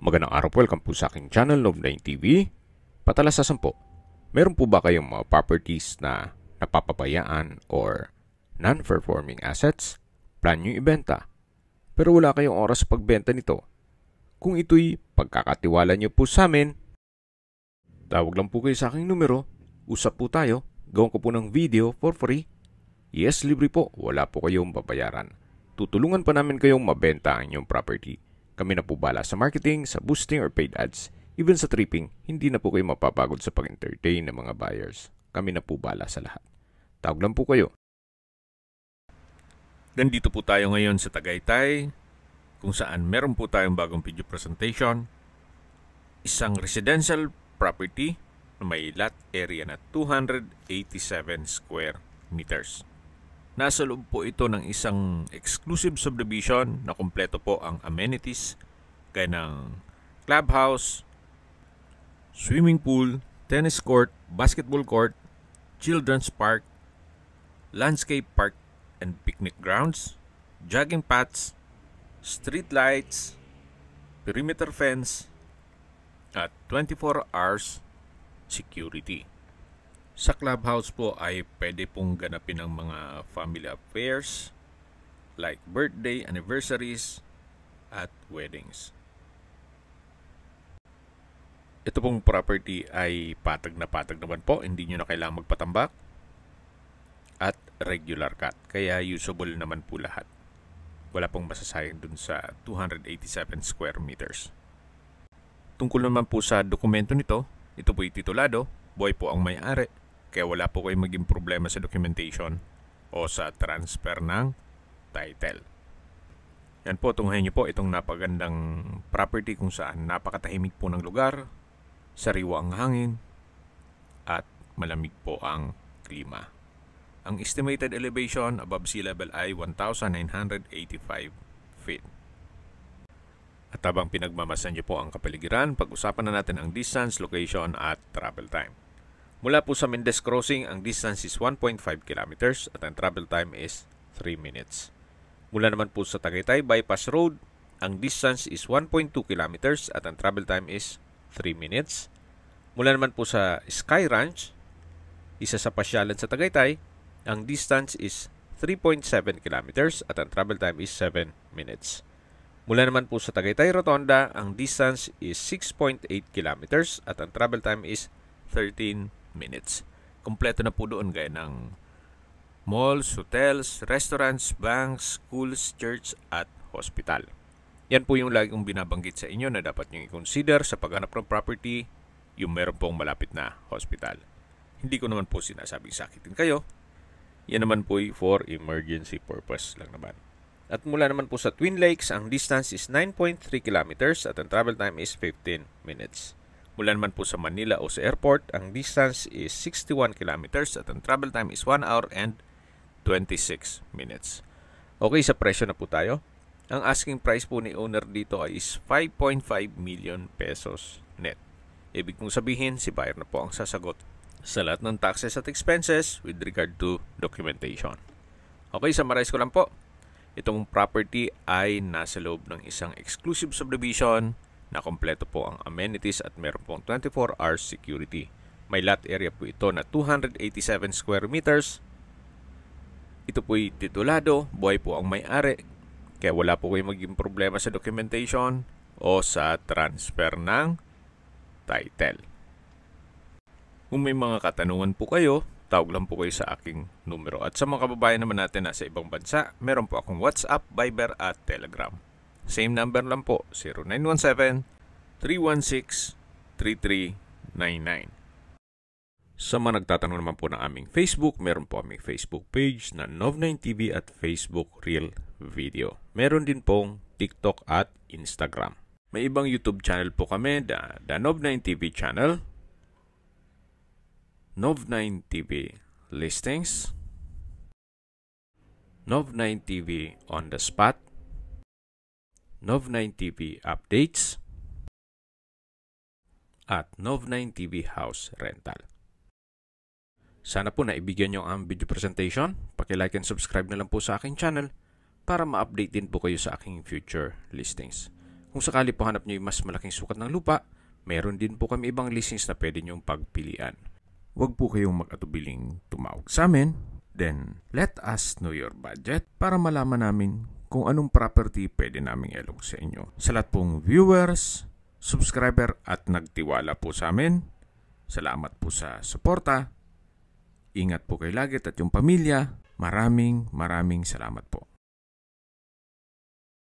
Magandang araw po, welcome po sa aking channel, Nov9 TV. Patalasasan po, meron po ba kayong mga properties na napapabayaan or non-performing assets? Plan nyo ibenta, pero wala kayong oras sa pagbenta nito. Kung ito'y pagkakatiwala nyo po sa amin, tawag lang po kayo sa aking numero, usap po tayo, gawin ko po ng video for free. Yes, libre po, wala po kayong babayaran. Tutulungan pa namin kayong mabenta ang inyong property. Kami na po bala sa marketing, sa boosting or paid ads. Even sa tripping, hindi na po kayo mapapagod sa pag-entertain ng mga buyers. Kami na po bala sa lahat. Tawag lang po kayo. Nandito po tayo ngayon sa Tagaytay, kung saan meron po tayong bagong video presentation. Isang residential property na may lot area na 287 square meters. Nasa loob po ito ng isang exclusive subdivision na kumpleto po ang amenities gaya ng clubhouse, swimming pool, tennis court, basketball court, children's park, landscape park and picnic grounds, jogging paths, street lights, perimeter fence, at 24 hours security. Sa clubhouse po ay pwede pong ganapin ang mga family affairs like birthday, anniversaries, at weddings. Ito pong property ay patag naman po, hindi nyo na kailangang magpatambak at regular cut, kaya usable naman po lahat. Wala pong masasayang dun sa 287 square meters. Tungkol naman po sa dokumento nito, ito po'y titulado, buhay po ang may-ari, kaya wala po kayong maging problema sa documentation o sa transfer ng title. Yan po, tunghayin nyo po itong napagandang property kung saan napakatahimik po ng lugar, sariwa ang hangin, at malamig po ang klima. Ang estimated elevation above sea level ay 1,985 feet. At habang pinagmamasan nyo po ang kapaligiran, pag-usapan na natin ang distance, location, at travel time. Mula po sa Mendez Crossing, ang distance is 1.5 kilometers at ang travel time is 3 minutes. Mula naman po sa Tagaytay Bypass Road, ang distance is 1.2 kilometers at ang travel time is 3 minutes. Mula naman po sa Sky Ranch, isa sa pasyalan sa Tagaytay, ang distance is 3.7 kilometers at ang travel time is 7 minutes. Mula naman po sa Tagaytay Rotonda, ang distance is 6.8 kilometers at ang travel time is 13 minutes. Kompleto na po doon gaya ng malls, hotels, restaurants, banks, schools, church at hospital. Yan po yung lagi kong binabanggit sa inyo na dapat nyo i-consider sa paghanap ng property, yung meron pong malapit na hospital. Hindi ko naman po sinasabing sakitin kayo. Yan naman po for emergency purpose lang naman. At mula naman po sa Twin Lakes, ang distance is 9.3 kilometers at ang travel time is 15 minutes. Mula naman po sa Manila o sa airport, ang distance is 61 kilometers at ang travel time is 1 hour and 26 minutes. Okay, sa presyo na po tayo. Ang asking price po ni owner dito ay is 5.5 million pesos net. Ibig kong sabihin, si buyer na po ang sasagot sa lahat ng taxes at expenses with regard to documentation. Okay, summarize ko lang po. Itong property ay nasa loob ng isang exclusive subdivision na kompleto po ang amenities at meron pong 24 hours security. May lot area po ito na 287 square meters. Ito po'y titulado, buhay po ang may-ari, kaya wala po kayong maging problema sa documentation o sa transfer ng title. Kung may mga katanungan po kayo, tawag lang po kayo sa aking numero. At sa mga kababayan naman natin na sa ibang bansa, meron po akong WhatsApp, Viber at Telegram. Same number lang po, 0917-316-3399. Sa mga nagtatanong naman po ng aming Facebook, meron po aming Facebook page na Nov9 TV at Facebook Real Video. Meron din pong TikTok at Instagram. May ibang YouTube channel po kami, the Nov9 TV channel, Nov9 TV Listings, Nov9 TV On The Spot, Nov9 TV Updates, at Nov9 TV House Rental. Sana po naibigyan nyo ang video presentation. Paki-like and subscribe na lang po sa aking channel para ma-update din po kayo sa aking future listings. Kung sakali po hanap nyo yung mas malaking sukat ng lupa, meron din po kami ibang listings na pwede nyong pagpilian. Huwag po kayong mag-atubiling tumawag sa amin. Then, let us know your budget para malaman namin kung anong property pwede naming ilog sa inyo. Sa lahat pong viewers, subscriber at nagtiwala po sa amin, salamat po sa suporta. Ingat po kayo lagi at yung pamilya. Maraming salamat po.